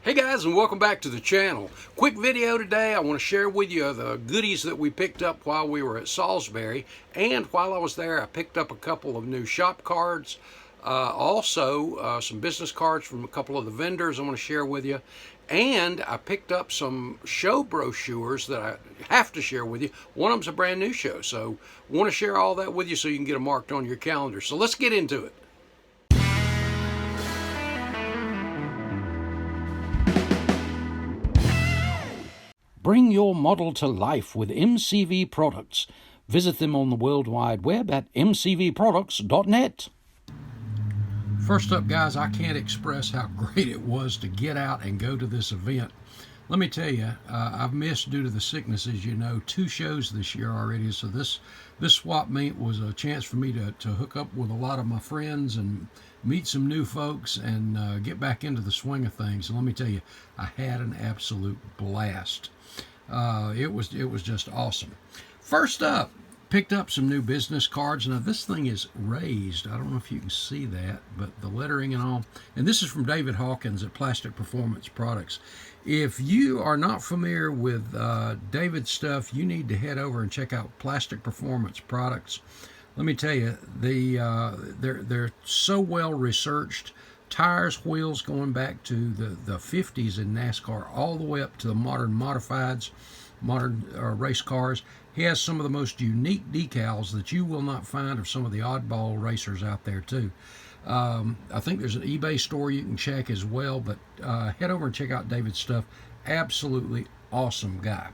Hey guys, and welcome back to the channel. Quick video today. I want to share with you the goodies that we picked up while we were at Salisbury, and while I was there I picked up a couple of new shop cards, also some business cards from a couple of the vendors I want to share with you, and I picked up some show brochures that I have to share with you. One of them's a brand new show, so I want to share all that with you so you can get them marked on your calendar. So let's get into it. Bring your model to life with MCV products. Visit them on the World Wide Web at mcvproducts.net. First up, guys, I can't express how great it was to get out and go to this event. Let me tell you, I've missed, due to the sickness, as you know, 2 shows this year already. So this swap meet was a chance for me to hook up with a lot of my friends and meet some new folks and get back into the swing of things. And let me tell you, I had an absolute blast. It was just awesome. First up, picked up some new business cards. Now this thing is raised. I don't know if you can see that, but the lettering and all. And this is from David Hawkins at Plastic Performance Products. If you are not familiar with David's stuff, you need to head over and check out Plastic Performance Products. Let me tell you, they're so well researched. Tires, wheels going back to the 50s in NASCAR, all the way up to the modern modifieds, modern race cars. He has some of the most unique decals that you will not find of some of the oddball racers out there too. I think there's an eBay store you can check as well, but head over and check out David's stuff. Absolutely awesome guy.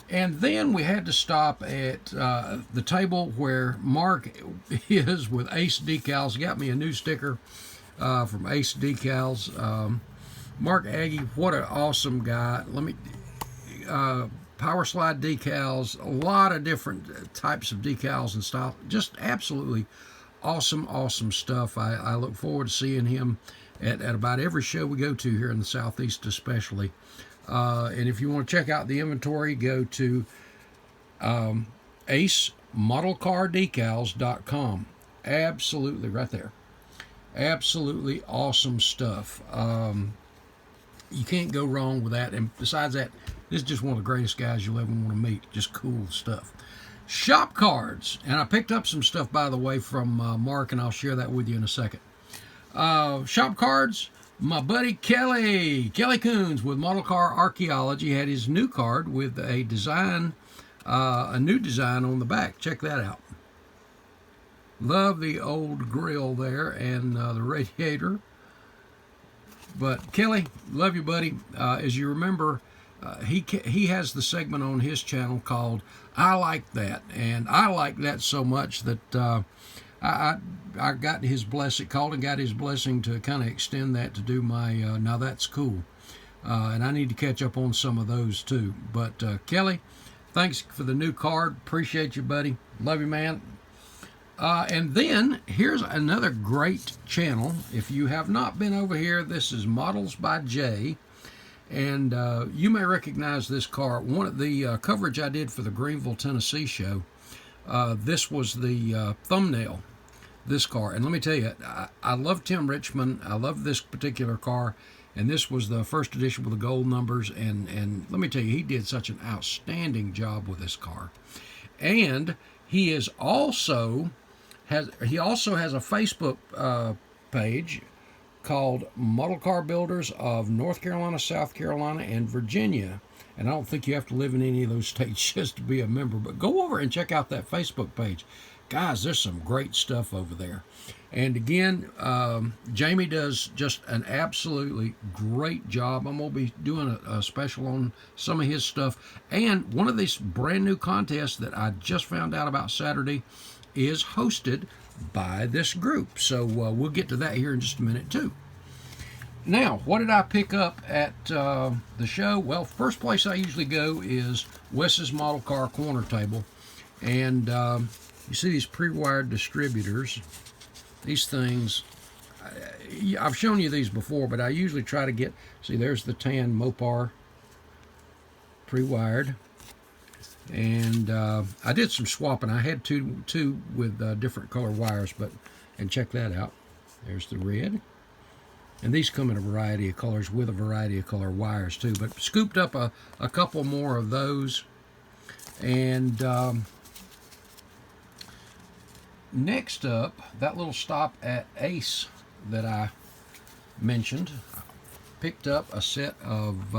And then we had to stop at the table where Mark is with Ace Decals. He got me a new sticker from Ace Decals. Mark Aggie, what an awesome guy. Power slide decals, a lot of different types of decals and style. Just absolutely awesome stuff. I look forward to seeing him at about every show we go to here in the Southeast especially. And if you want to check out the inventory, go to acemodelcardecals.com. Absolutely, right there. Absolutely awesome stuff. You can't go wrong with that. And besides that, this is just one of the greatest guys you'll ever want to meet. Just cool stuff. Shop cards. And I picked up some stuff, by the way, from Mark, and I'll share that with you in a second. Shop cards. My buddy Kelly Coons with Model Car Archaeology had his new card with a design, a new design on the back. Check that out. Love the old grill there and the radiator. But Kelly, love you, buddy. As you remember, he has the segment on his channel called I Like That. And I like that so much that I got his blessing, called and got his blessing to kind of extend that to do my Now That's Cool. And I need to catch up on some of those too. But Kelly, thanks for the new card. Appreciate you, buddy. Love you, man. And then here's another great channel. If you have not been over here, this is Models by Jay, and you may recognize this car. One of the coverage I did for the Greenville, Tennessee show, this was the thumbnail, this car. And let me tell you, I love Tim Richmond. I love this particular car, and this was the first edition with the gold numbers. And let me tell you, he did such an outstanding job with this car. And he is also has a Facebook page called Model Car Builders of North Carolina, South Carolina, and Virginia. And I don't think you have to live in any of those states just to be a member, but go over and check out that Facebook page. Guys, there's some great stuff over there. And again, Jamie does just an absolutely great job. I'm going to be doing a special on some of his stuff. And one of these brand new contests that I just found out about Saturday is hosted by this group. So we'll get to that here in just a minute too. Now, what did I pick up at the show? Well, first place I usually go is Wes's Model Car Corner Table. And you see these pre-wired distributors. These things, I've shown you these before, but I usually try to get, see, there's the tan Mopar pre-wired. And I did some swapping. I had two with different color wires, and check that out. There's the red. And these come in a variety of colors with a variety of color wires too. But scooped up a couple more of those. And next up, that little stop at Ace that I mentioned, picked up a set of,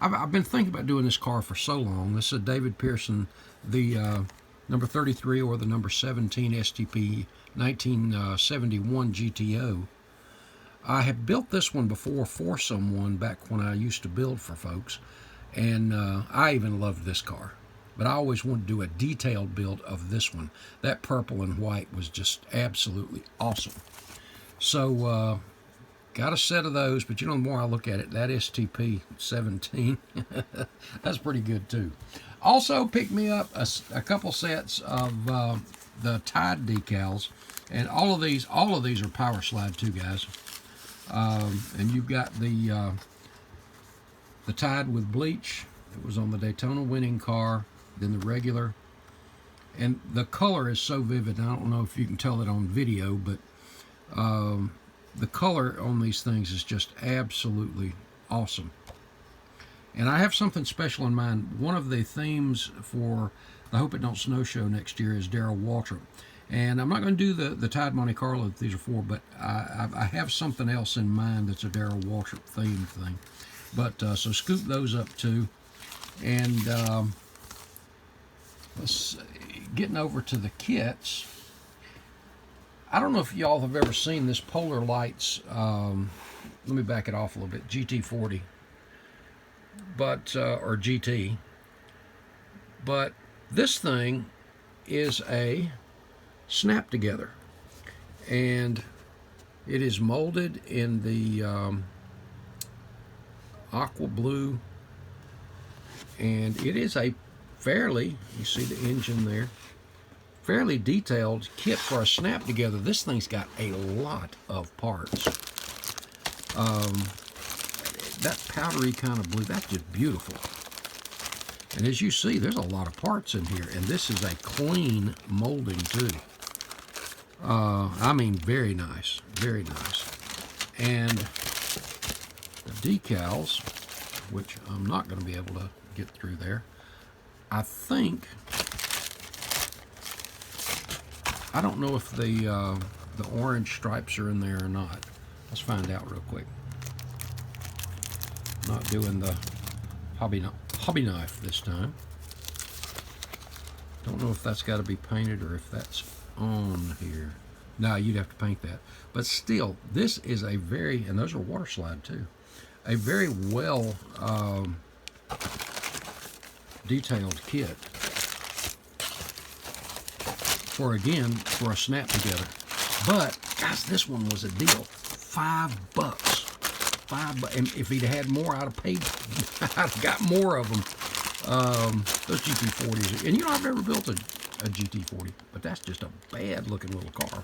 I've been thinking about doing this car for so long. This is a David Pearson, the number 33 or the number 17 STP 1971 GTO. I have built this one before for someone back when I used to build for folks, and I even loved this car. But I always wanted to do a detailed build of this one. That purple and white was just absolutely awesome. So, got a set of those, but you know, the more I look at it, that STP 17, that's pretty good too. Also picked me up a couple sets of the Tide decals, and all of these are power slide too, guys. And you've got the Tide with bleach. It was on the Daytona winning car, then the regular, and the color is so vivid. I don't know if you can tell it on video, but the color on these things is just absolutely awesome. And I have something special in mind. One of the themes for the Hope It Don't Snow show next year is Darrell Waltrip. And I'm not going to do the Tide Monte Carlo that these are for, but I have something else in mind that's a Darrell Waltrip theme thing. But so scoop those up too. And let's see, getting over to the kits. I don't know if y'all have ever seen this Polar Lights, let me back it off a little bit, GT40, but, or GT, but this thing is a snap together, and it is molded in the aqua blue, and it is a fairly, you see the engine there, fairly detailed kit for a snap together. This thing's got a lot of parts. That powdery kind of blue, that's just beautiful. And as you see, there's a lot of parts in here, and this is a clean molding too. I mean, very nice, very nice. And the decals, which I'm not going to be able to get through there, I think, I don't know if the orange stripes are in there or not. Let's find out real quick. Not doing the hobby knife this time. Don't know if that's got to be painted or if that's on here. No, you'd have to paint that. But still, this is a very, and those are water slide too, a very well detailed kit for, again, for a snap together. But guys, this one was a deal. $5. $5, and if he'd had more, I'd have paid. I'd have got more of them. Those GT40s, and you know, I've never built a GT40, but that's just a bad looking little car.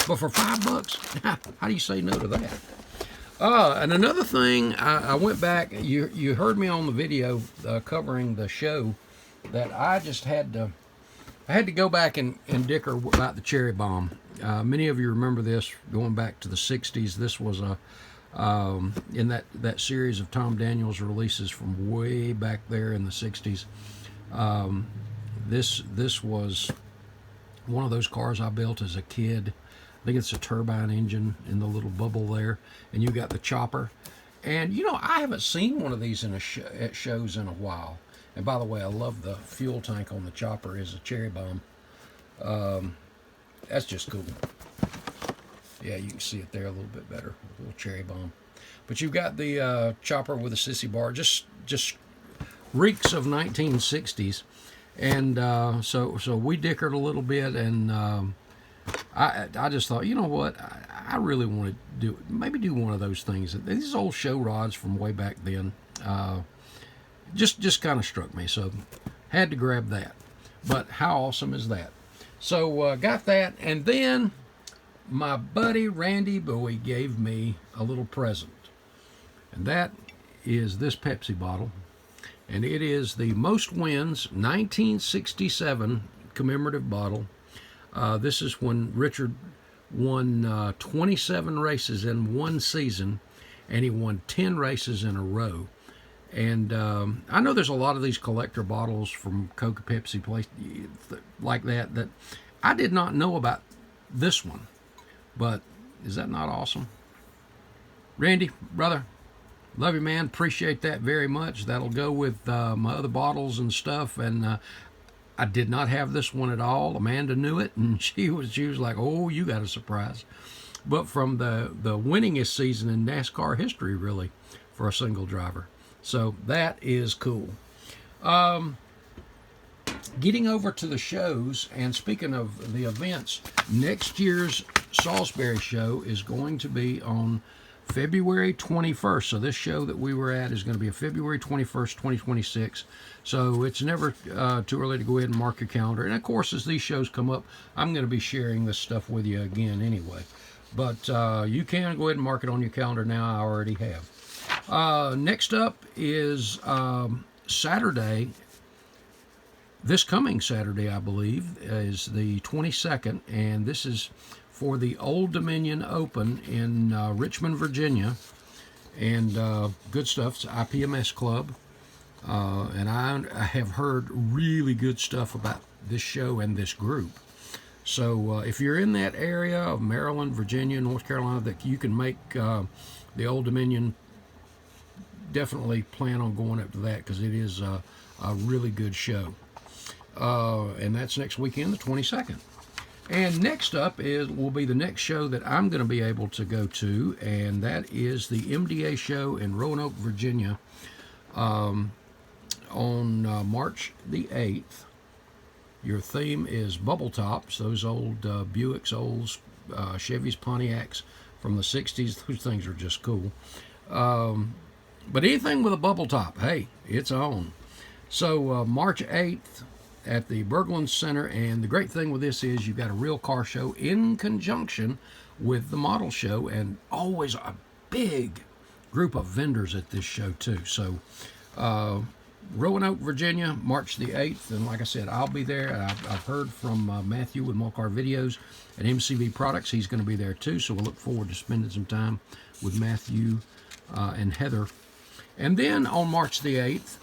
But for $5, how do you say no to that? And another thing, I went back. You heard me on the video covering the show that I just had to. I had to go back and dicker about the cherry bomb. Many of you remember this going back to the 60s. This was a in that series of Tom Daniels releases from way back there in the 60s. This was one of those cars I built as a kid. I think it's a turbine engine in the little bubble there, and you got the chopper. And you know, I haven't seen one of these at shows in a while. And by the way, I love the fuel tank on the chopper is a cherry bomb. That's just cool. Yeah, you can see it there a little bit better, a little cherry bomb. But you've got the chopper with a sissy bar, just reeks of 1960s. And so we dickered a little bit, and I just thought, you know what, I really want to maybe do one of those things. These old show rods from way back then. Just kind of struck me, so had to grab that. But how awesome is that? So got that, and then my buddy Randy Bowie gave me a little present, and that is this Pepsi bottle, and it is the Most Wins 1967 commemorative bottle. This is when Richard won 27 races in one season, and he won 10 races in a row. And I know there's a lot of these collector bottles from Coca, Pepsi, place like that I did not know about this one. But is that not awesome? Randy, brother, love you, man. Appreciate that very much. That'll go with my other bottles and stuff. And I did not have this one at all. Amanda knew it, and she was like, "Oh, you got a surprise." But from the winningest season in NASCAR history, really, for a single driver. So that is cool. Getting over to the shows, and speaking of the events, next year's Salisbury show is going to be on February 21st. So this show that we were at is going to be a February 21st, 2026. So it's never too early to go ahead and mark your calendar. And of course, as these shows come up, I'm going to be sharing this stuff with you again anyway. But you can go ahead and mark it on your calendar now. I already have. Next up is Saturday. This coming Saturday, I believe, is the 22nd, and this is for the Old Dominion Open in Richmond, Virginia. And good stuff. It's IPMS Club. And I have heard really good stuff about this show and this group. So if you're in that area of Maryland, Virginia, North Carolina, that you can make the Old Dominion, definitely plan on going up to that, because it is a really good show. And that's next weekend, the 22nd. And next up will be the next show that I'm going to be able to go to, and that is the MDA show in Roanoke, Virginia, on March the 8th. Your theme is bubble tops, those old Buicks, old Chevys, Pontiacs from the 60s. Those things are just cool. But anything with a bubble top, hey, it's on. So March 8th at the Berglund Center, and the great thing with this is you've got a real car show in conjunction with the model show, and always a big group of vendors at this show too. So Roanoke, Virginia, March the 8th, and like I said, I'll be there. I've heard from Matthew with Mulcar Videos and MCV Products. He's going to be there too, so we'll look forward to spending some time with Matthew and Heather. And then on March the 8th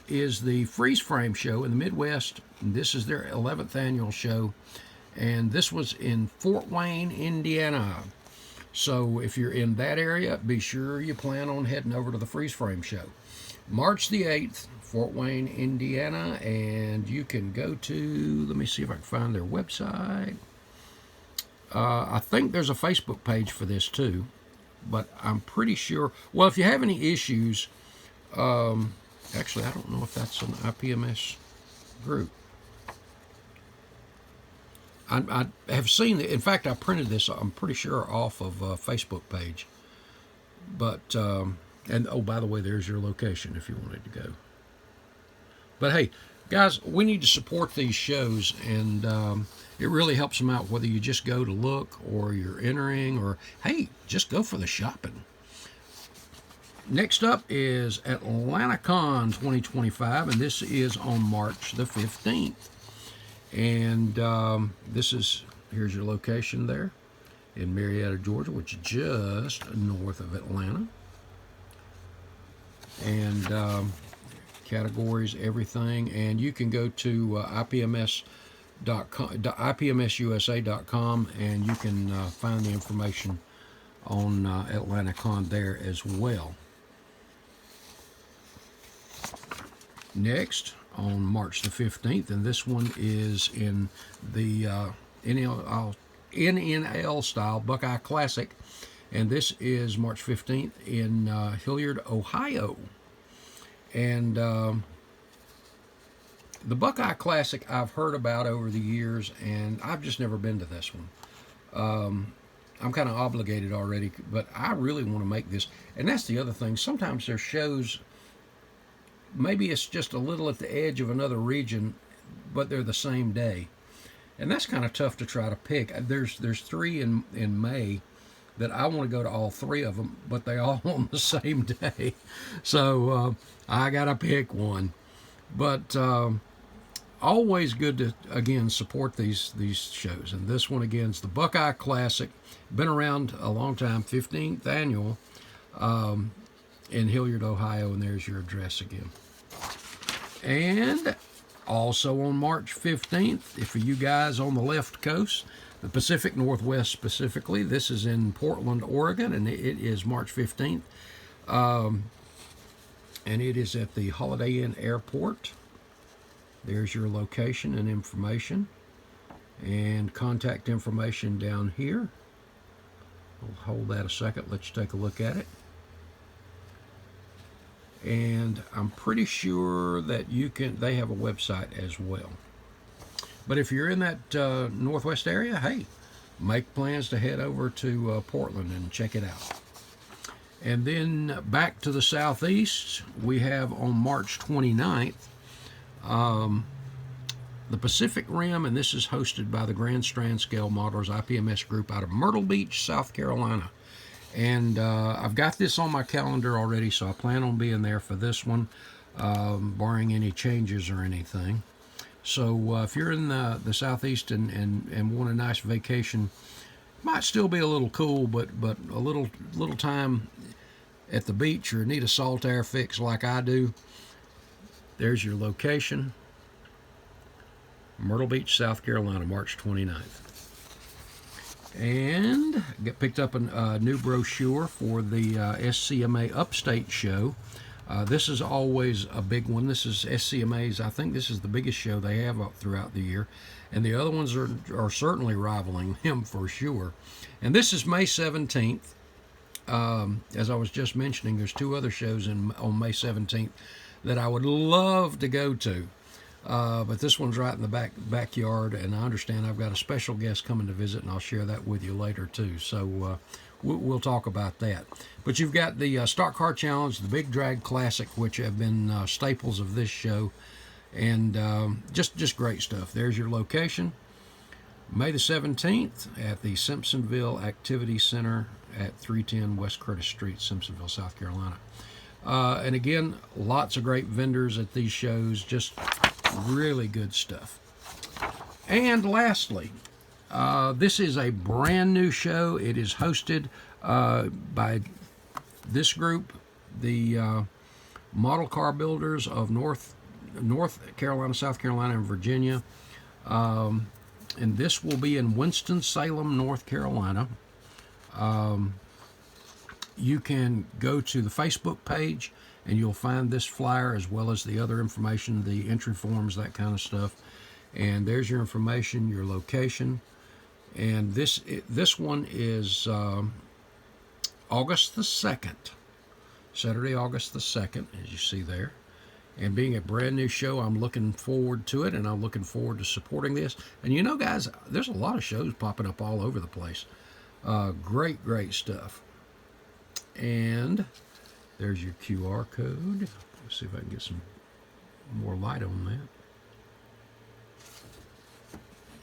is the Freeze Frame show in the Midwest. This is their 11th annual show, and this was in Fort Wayne, Indiana. So if you're in that area, be sure you plan on heading over to the Freeze Frame show. March the 8th, Fort Wayne, Indiana, and you can go to, let me see if I can find their website. I think there's a Facebook page for this too, but I'm pretty sure, well, if you have any issues, actually, I don't know if that's an IPMS group. I have seen it. In fact, I printed this, I'm pretty sure, off of a Facebook page. But, and oh, by the way, there's your location if you wanted to go. But hey, guys, we need to support these shows, and it really helps them out, whether you just go to look or you're entering, or hey, just go for the shopping. Next up is AtlantaCon 2025, and this is on March the 15th. And here's your location there in Marietta, Georgia, which is just north of Atlanta. And categories, everything, and you can go to IPMSusa.com, and you can find the information on AtlantaCon there as well. Next, on March the 15th, and this one is in the NNL style Buckeye Classic, and this is March 15th in Hilliard, Ohio. And the Buckeye Classic I've heard about over the years, and I've just never been to this one. I'm kind of obligated already, but I really want to make this. And that's the other thing. Sometimes there's shows, maybe it's just a little at the edge of another region, but they're the same day. And that's kind of tough to try to pick. There's 3 in May that I want to go to all 3 of them, but they all on the same day. So I got to pick one. But always good to, again, support these shows. And this one, again, is the Buckeye Classic. Been around a long time, 15th annual, in Hilliard, Ohio. And there's your address again. And also on March 15th, if for you guys on the left coast, the Pacific Northwest specifically, this is in Portland, Oregon, and it is March 15th. And it is at the Holiday Inn Airport. There's your location and information, and contact information down here. We'll hold that a second, let you take a look at it. And I'm pretty sure that they have a website as well. But if you're in that Northwest area, hey, make plans to head over to Portland and check it out. And then back to the Southeast, we have on March 29th, the Pacific Rim, and this is hosted by the Grand Strand Scale Modelers IPMS group out of Myrtle Beach, South Carolina. And I've got this on my calendar already, so I plan on being there for this one, barring any changes or anything. So if you're in the Southeast and want a nice vacation, might still be a little cool, but a little time at the beach, or need a salt air fix like I do, there's your location. Myrtle Beach, South Carolina, March 29th. And picked up a new brochure for the SCMA Upstate show. This is always a big one. This is SCMA's, I think this is the biggest show they have up throughout the year. And the other ones are certainly rivaling them for sure. And this is May 17th. As I was just mentioning, there's two other shows on May 17th that I would love to go to. But this one's right in the backyard, and I understand I've got a special guest coming to visit, and I'll share that with you later too. So we'll talk about that. But you've got the Stock Car Challenge, the Big Drag Classic, which have been staples of this show, and just great stuff. There's your location, May the 17th at the Simpsonville Activity Center at 310 West Curtis Street, Simpsonville, South Carolina. And again, lots of great vendors at these shows, just really good stuff. And lastly, this is a brand new show. It is hosted by this group, the Model Car Builders of North Carolina, South Carolina, and Virginia. And this will be in Winston-Salem, North Carolina. You can go to the Facebook page and you'll find this flyer as well as the other information, the entry forms, that kind of stuff. And there's your information, your location. And this one is August the 2nd, Saturday, August the 2nd, as you see there. And being a brand new show, I'm looking forward to it, and I'm looking forward to supporting this. And you know, guys, there's a lot of shows popping up all over the place. Great stuff. And there's your QR code. Let's see if I can get some more light on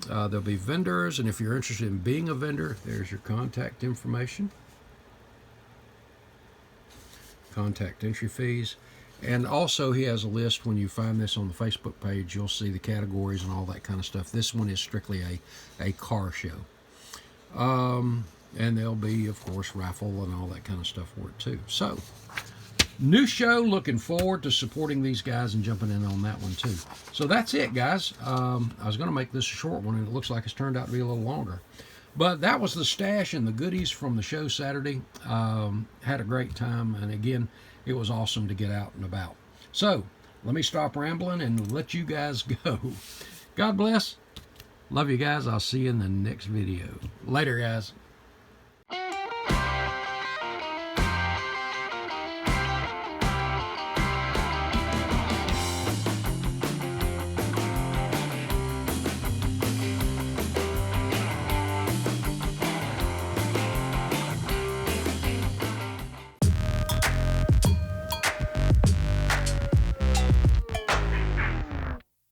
that. There'll be vendors, and if you're interested in being a vendor, there's your contact information. Contact entry fees. And also he has a list. When you find this on the Facebook page, you'll see the categories and all that kind of stuff. This one is strictly a car show. And there'll be, of course, raffle and all that kind of stuff for it too. So, new show. Looking forward to supporting these guys and jumping in on that one too. So that's it, guys. I was going to make this a short one, and it looks like it's turned out to be a little longer. But that was the stash and the goodies from the show Saturday. Had a great time, and again, it was awesome to get out and about. So, let me stop rambling and let you guys go. God bless. Love you guys. I'll see you in the next video. Later, guys.